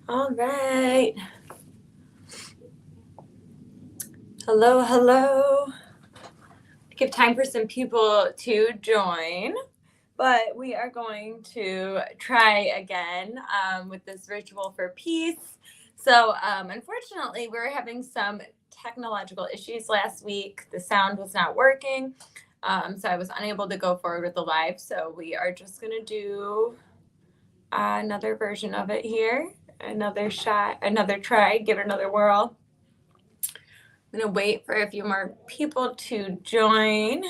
All right. Hello, hello. Give time for some people to join, but we are going to try again with this ritual for peace. So, unfortunately, we were having some technological issues last week. The sound was not working, so I was unable to go forward with the live. So, we are just going to do another version of it here. Another shot, another try, give it another whirl. I'm going to wait for a few more people to join.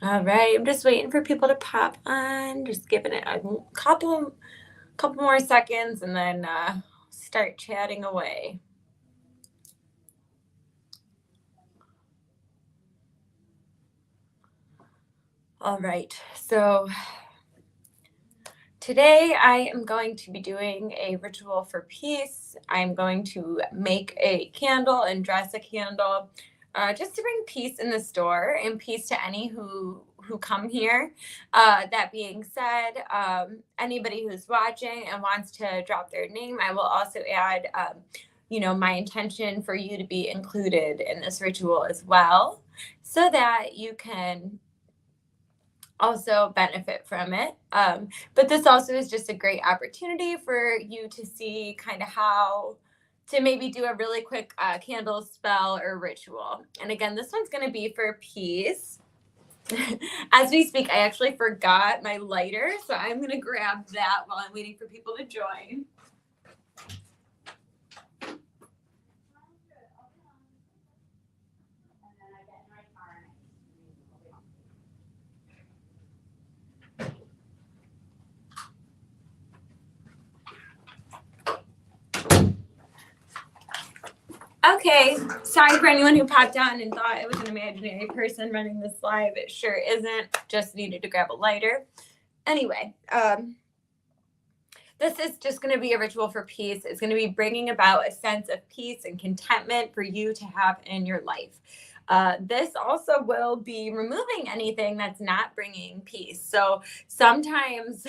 All right, I'm just waiting for people to pop on. Just giving it a couple more seconds, and then start chatting away. All right, so today I am going to be doing a ritual for peace. I'm going to make a candle and dress a candle just to bring peace in the store and peace to any who come here. That being said, anybody who's watching and wants to drop their name, I will also add my intention for you to be included in this ritual as well, so that you can also benefit from it. But this also is just a great opportunity for you to see kind of how to maybe do a really quick candle spell or ritual. And again, this one's going to be for peace. As we speak, I actually forgot my lighter, so I'm going to grab that while I'm waiting for people to join. Okay, sorry for anyone who popped on and thought it was an imaginary person running this live. It sure isn't. Just needed to grab a lighter. Anyway, this is just going to be a ritual for peace. It's going to be bringing about a sense of peace and contentment for you to have in your life. This also will be removing anything that's not bringing peace. So sometimes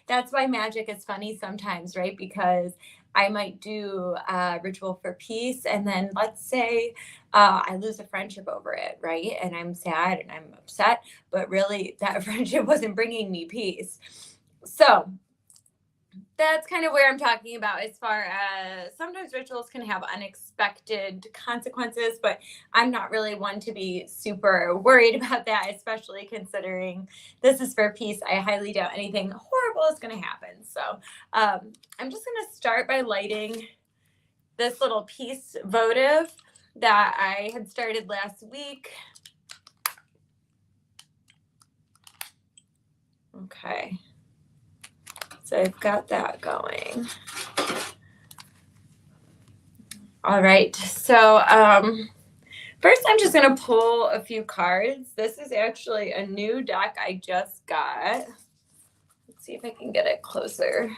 that's why magic is funny sometimes, right? Because I might do a ritual for peace, and then let's say I lose a friendship over it, right? And I'm sad and I'm upset, but really that friendship wasn't bringing me peace. So that's kind of where I'm talking about, as far as sometimes rituals can have unexpected consequences, but I'm not really one to be super worried about that, especially considering this is for peace. I highly doubt anything horrible is going to happen. So I'm just going to start by lighting this little peace votive that I had started last week. Okay. So I've got that going. All right. So first, I'm just going to pull a few cards. This is actually a new deck I just got. Let's see if I can get it closer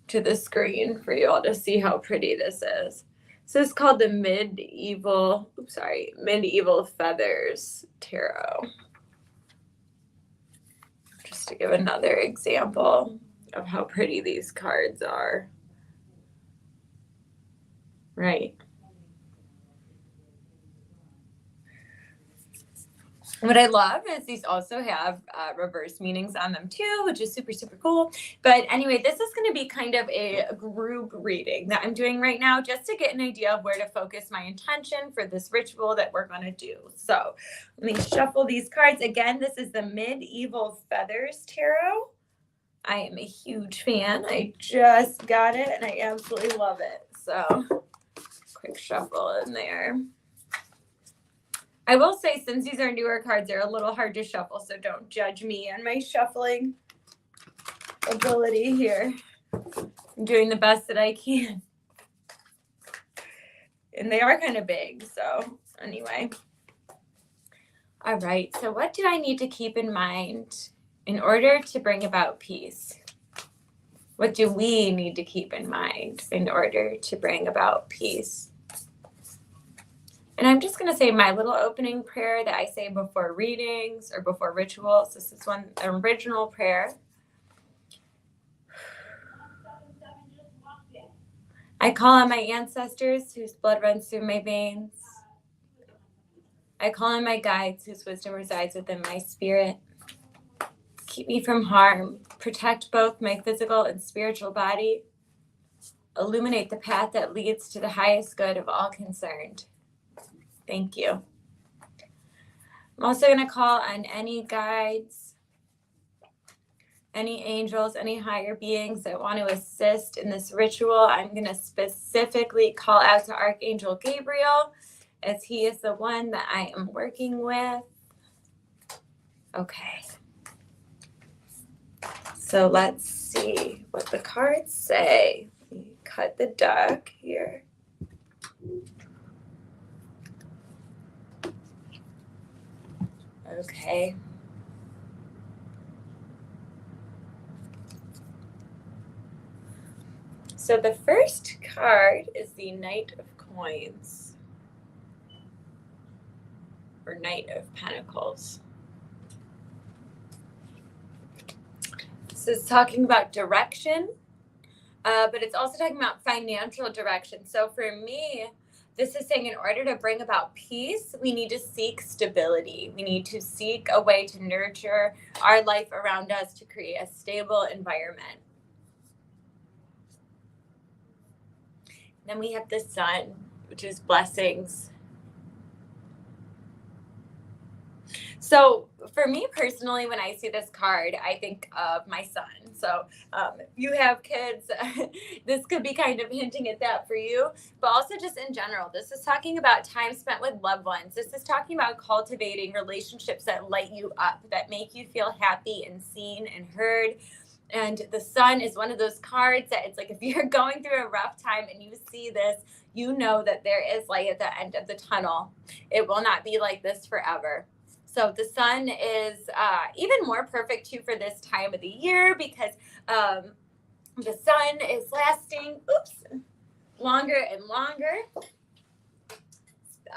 to the screen for you all to see how pretty this is. So it's called the Medieval Feathers Tarot. Just to give another example of how pretty these cards are. Right. What I love is these also have reverse meanings on them too, which is super, super cool. But anyway, this is going to be kind of a group reading that I'm doing right now, just to get an idea of where to focus my intention for this ritual that we're going to do. So let me shuffle these cards. Again, this is the Medieval Feathers Tarot. I am a huge fan. I just got it and I absolutely love it. So quick shuffle in there. I will say, since these are newer cards, they're a little hard to shuffle, so don't judge me on my shuffling ability here. I'm doing the best that I can. And they are kind of big, so anyway. All right, so what do I need to keep in mind in order to bring about peace? What do we need to keep in mind in order to bring about peace? And I'm just going to say my little opening prayer that I say before readings or before rituals. This is an original prayer. I call on my ancestors whose blood runs through my veins. I call on my guides whose wisdom resides within my spirit. Keep me from harm. Protect both my physical and spiritual body. Illuminate the path that leads to the highest good of all concerned. Thank you. I'm also going to call on any guides, any angels, any higher beings that want to assist in this ritual. I'm going to specifically call out to Archangel Gabriel, as he is the one that I am working with. Okay. So let's see what the cards say. Let me cut the deck here. Okay. So the first card is the Knight of Coins, or Knight of Pentacles. This is talking about direction, but it's also talking about financial direction. So for me, this is saying in order to bring about peace, we need to seek stability. We need to seek a way to nurture our life around us to create a stable environment. Then we have the Sun, which is blessings. So for me personally, when I see this card, I think of my son. So if you have kids, this could be kind of hinting at that for you, but also just in general, this is talking about time spent with loved ones. This is talking about cultivating relationships that light you up, that make you feel happy and seen and heard. And the Sun is one of those cards that it's like, if you're going through a rough time and you see this, you know that there is light at the end of the tunnel. It will not be like this forever. So the Sun is even more perfect too for this time of the year, because the Sun is lasting longer and longer.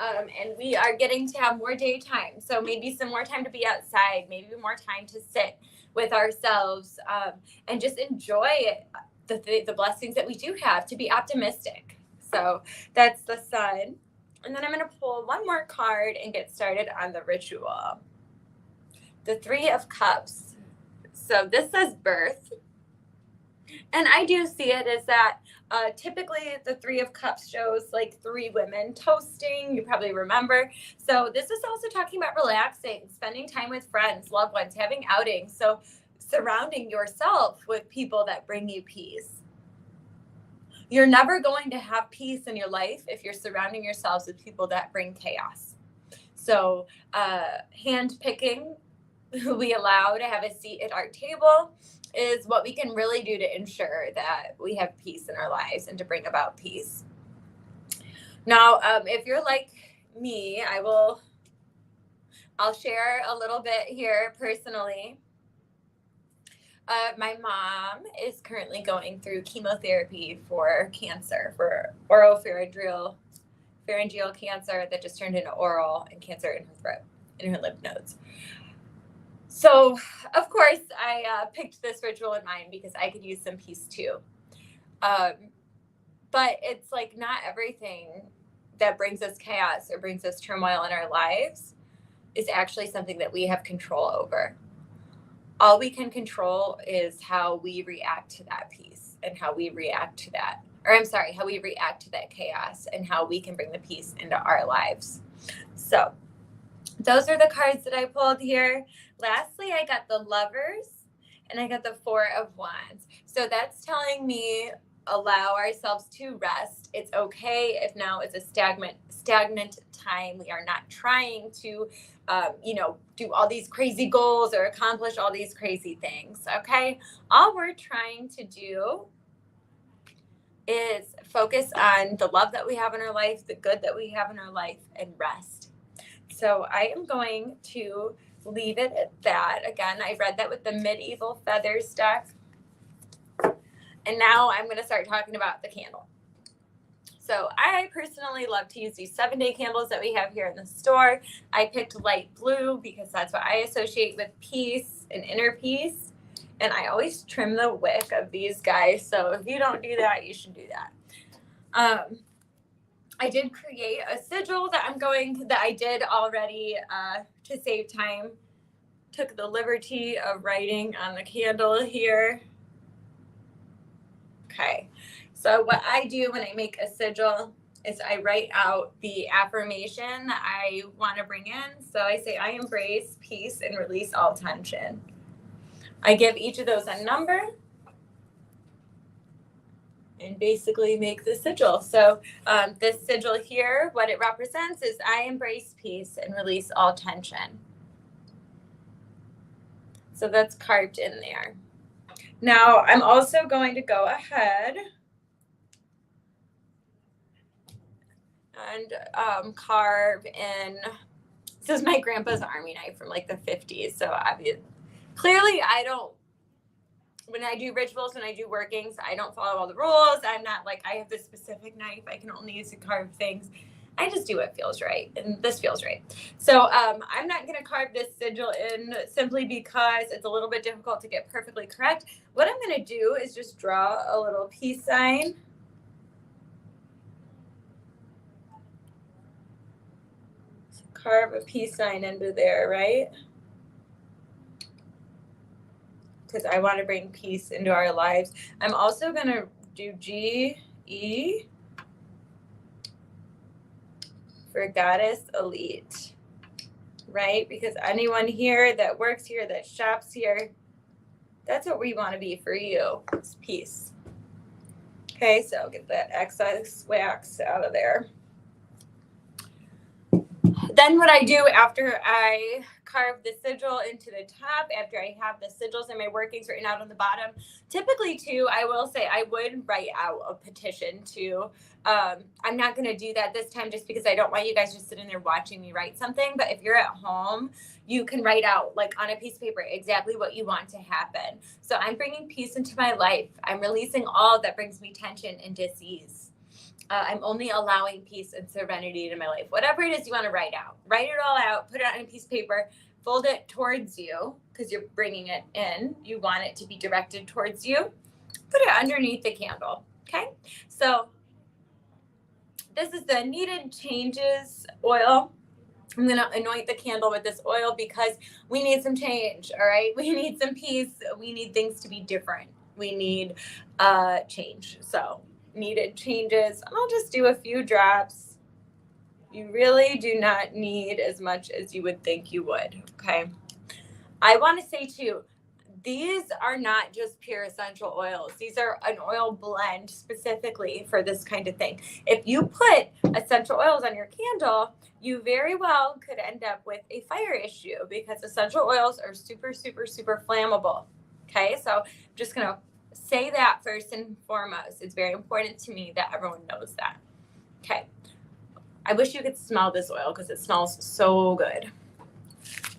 And we are getting to have more daytime. So maybe some more time to be outside, maybe more time to sit with ourselves and just enjoy the blessings that we do have, to be optimistic. So that's the Sun. And then I'm going to pull one more card and get started on the ritual. The Three of Cups. So this says birth. And I do see it as that typically the Three of Cups shows like three women toasting. You probably remember. So this is also talking about relaxing, spending time with friends, loved ones, having outings. So surrounding yourself with people that bring you peace. You're never going to have peace in your life if you're surrounding yourselves with people that bring chaos. So hand-picking who we allow to have a seat at our table is what we can really do to ensure that we have peace in our lives and to bring about peace. Now, if you're like me, I'll share a little bit here personally. My mom is currently going through chemotherapy for cancer, for oropharyngeal cancer that just turned into oral, and cancer in her throat, in her lymph nodes. So, of course, I picked this ritual in mind because I could use some peace too. But it's like not everything that brings us chaos or brings us turmoil in our lives is actually something that we have control over. All we can control is how we react to that peace and how we react to that. How we react to that chaos and how we can bring the peace into our lives. So those are the cards that I pulled here. Lastly, I got the Lovers and I got the Four of Wands. So that's telling me allow ourselves to rest. It's okay if now is a stagnant time. We are not trying to, do all these crazy goals or accomplish all these crazy things. Okay. All we're trying to do is focus on the love that we have in our life, the good that we have in our life, and rest. So I am going to leave it at that. Again, I read that with the Medieval Feathers deck. And now I'm going to start talking about the candle. So I personally love to use these 7-day candles that we have here in the store. I picked light blue because that's what I associate with peace and inner peace. And I always trim the wick of these guys. So if you don't do that, you should do that. I did create a sigil that I did already to save time. Took the liberty of writing on the candle here. Okay. So what I do when I make a sigil is I write out the affirmation that I want to bring in. So I say, I embrace peace and release all tension. I give each of those a number and basically make the sigil. So this sigil here, what it represents is I embrace peace and release all tension. So that's carved in there. Now I'm also going to go ahead and carve in. This is my grandpa's army knife from like the 50s. So clearly when I do rituals, when I do workings, I don't follow all the rules. I'm not like, I have this specific knife I can only use to carve things. I just do what feels right, and this feels right. So I'm not going to carve this sigil in simply because it's a little bit difficult to get perfectly correct. What I'm going to do is just draw a little peace sign. So carve a peace sign into there, right? Because I want to bring peace into our lives. I'm also going to do G-E for Goddess Elite, right? Because anyone here that works here, that shops here, that's what we want to be for you. It's peace. Okay, so get that excess wax out of there. Then what I do after I carve the sigil into the top, after I have the sigils and my workings written out on the bottom, typically too, I will say I would write out a petition too. I'm not going to do that this time just because I don't want you guys just sitting there watching me write something. But if you're at home, you can write out like on a piece of paper exactly what you want to happen. So I'm bringing peace into my life. I'm releasing all that brings me tension and disease. I'm only allowing peace and serenity in my life. Whatever it is you want to write out. Write it all out. Put it on a piece of paper. Fold it towards you because you're bringing it in. You want it to be directed towards you. Put it underneath the candle. Okay? So this is the Needed Changes oil. I'm going to anoint the candle with this oil because we need some change, all right? We need some peace. We need things to be different. We need change. So needed changes. I'll just do a few drops. You really do not need as much as you would think you would, okay? I want to say too, these are not just pure essential oils. These are an oil blend specifically for this kind of thing. If you put essential oils on your candle, you very well could end up with a fire issue because essential oils are super, super, super flammable. Okay, so I'm just going to say that first and foremost. It's very important to me that everyone knows that. Okay, I wish you could smell this oil because it smells so good.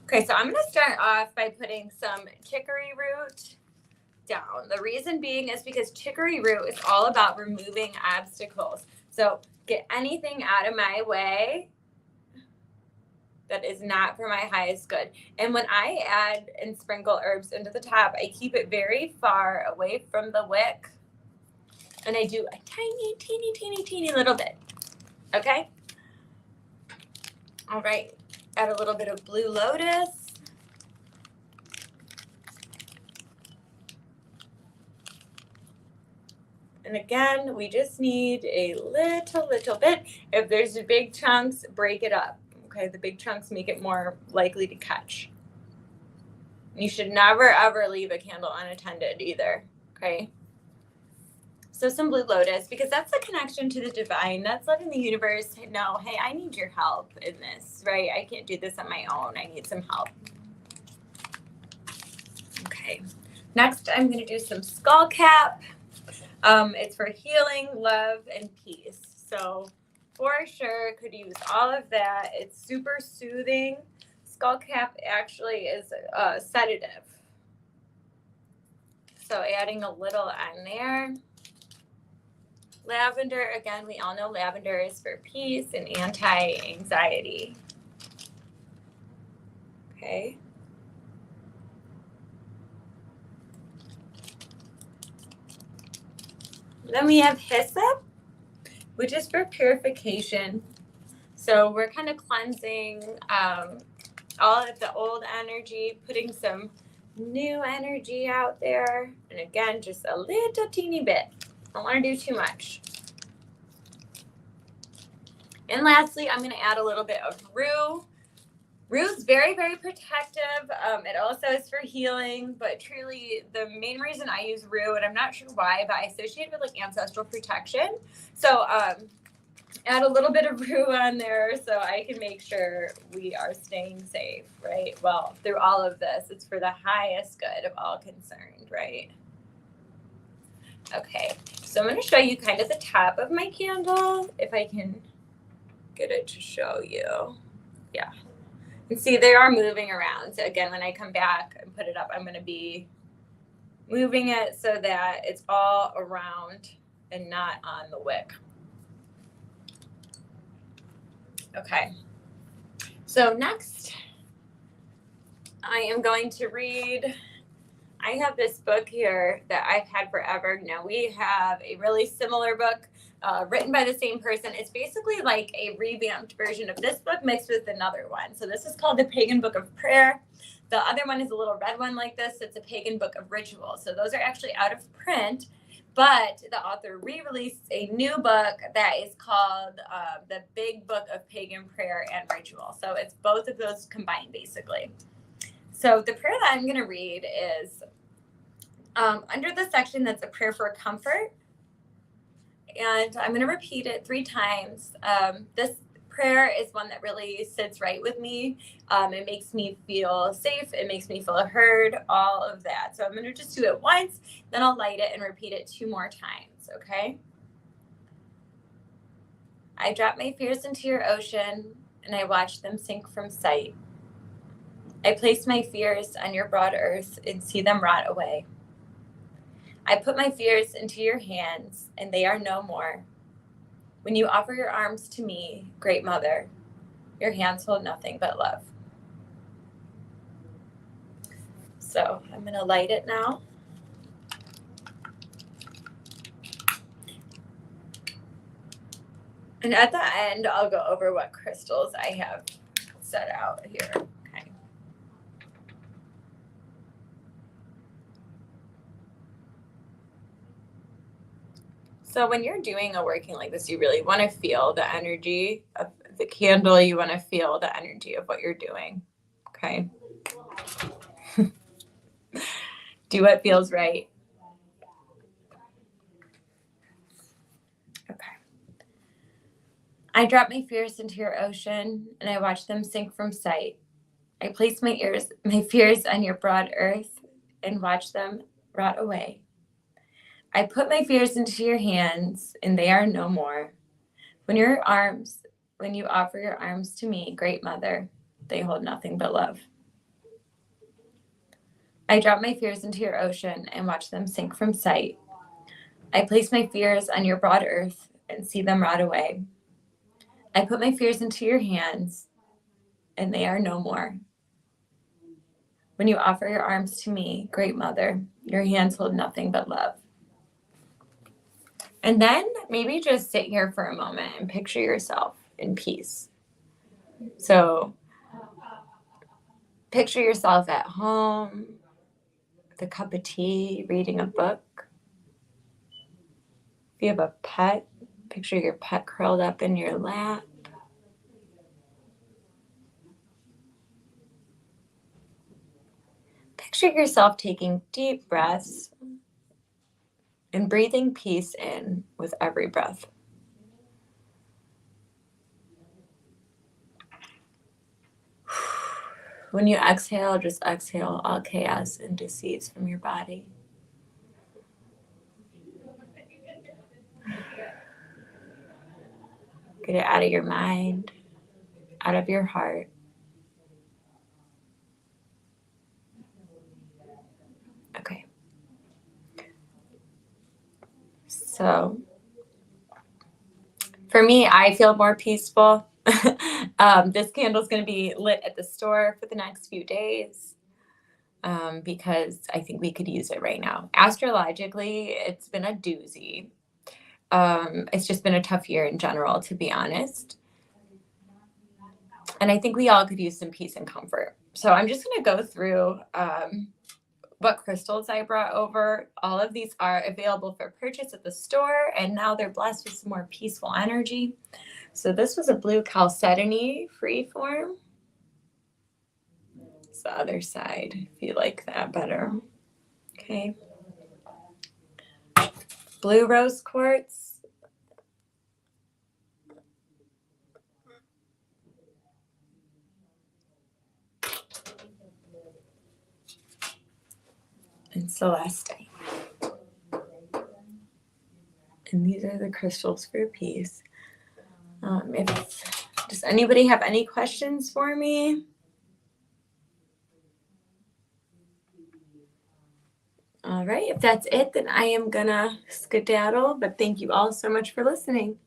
Okay, so I'm going to start off by putting some chicory root down. The reason being is because chicory root is all about removing obstacles. So get anything out of my way that is not for my highest good. And when I add and sprinkle herbs into the top, I keep it very far away from the wick. And I do a tiny, teeny, teeny, teeny little bit. Okay? All right. Add a little bit of Blue Lotus. And again, we just need a little bit. If there's big chunks, break it up. Okay, the big chunks make it more likely to catch. You should never, ever leave a candle unattended either, okay? So some Blue Lotus, because that's the connection to the divine. That's letting the universe know, hey, I need your help in this, right? I can't do this on my own. I need some help. Okay, next I'm going to do some skull cap. It's for healing, love, and peace. So for sure, could use all of that. It's super soothing. Skull cap actually is a sedative. So adding a little on there. Lavender, again, we all know lavender is for peace and anti-anxiety. Okay. Then we have hyssop, which is for purification. So we're kind of cleansing all of the old energy, putting some new energy out there. And again, just a little teeny bit. Don't want to do too much. And lastly, I'm going to add a little bit of rue. Rue's very, very protective. It also is for healing, but truly the main reason I use rue, and I'm not sure why, but I associate it with like ancestral protection. So add a little bit of rue on there so I can make sure we are staying safe, right? Well, through all of this, it's for the highest good of all concerned, right? Okay, so I'm going to show you kind of the top of my candle, if I can get it to show you. Yeah. And see, they are moving around. So again, when I come back and put it up, I'm going to be moving it so that it's all around and not on the wick. Okay. So next, I am going to read. I have this book here that I've had forever. Now we have a really similar book written by the same person. It's basically like a revamped version of this book mixed with another one. So this is called The Pagan Book of Prayer. The other one is a little red one like this. It's a Pagan Book of Ritual. So those are actually out of print, but the author re-released a new book that is called The Big Book of Pagan Prayer and Ritual. So it's both of those combined basically. So the prayer that I'm going to read is under the section that's a prayer for comfort. And I'm going to repeat it 3 times. This prayer is one that really sits right with me. It makes me feel safe. It makes me feel heard, all of that. So I'm going to just do it once, then I'll light it and repeat it 2 more times, okay? I drop my fears into your ocean, and I watch them sink from sight. I place my fears on your broad earth and see them rot away. I put my fears into your hands, and they are no more. When you offer your arms to me, Great Mother, your hands hold nothing but love. So I'm going to light it now. And at the end, I'll go over what crystals I have set out here. Okay. So when you're doing a working like this, you really want to feel the energy of the candle. You want to feel the energy of what you're doing. Okay. Do what feels right. Okay. I drop my fears into your ocean, and I watch them sink from sight. I place my fears on your broad earth and watch them rot away. I put my fears into your hands, and they are no more. When you offer your arms to me, Great Mother, they hold nothing but love. I drop my fears into your ocean and watch them sink from sight. I place my fears on your broad earth and see them rot away. I put my fears into your hands, and they are no more. When you offer your arms to me, Great Mother, your hands hold nothing but love. And then maybe just sit here for a moment and picture yourself in peace. So picture yourself at home with a cup of tea, reading a book. If you have a pet, picture your pet curled up in your lap. Picture yourself taking deep breaths and breathing peace in with every breath. When you exhale, just exhale all chaos and disease from your body. Get it out of your mind, out of your heart. Okay. So for me, I feel more peaceful. This candle is going to be lit at the store for the next few days, because I think we could use it right now. Astrologically, it's been a doozy. It's just been a tough year in general, to be honest. And I think we all could use some peace and comfort. So I'm just going to go through what crystals I brought over. All of these are available for purchase at the store, and now they're blessed with some more peaceful energy. So this was a blue chalcedony freeform. It's the other side, if you like that better. Okay. Blue rose quartz. And celestite. And these are the crystals for peace. Does anybody have any questions for me? All right, if that's it, then I am gonna skedaddle, but thank you all so much for listening.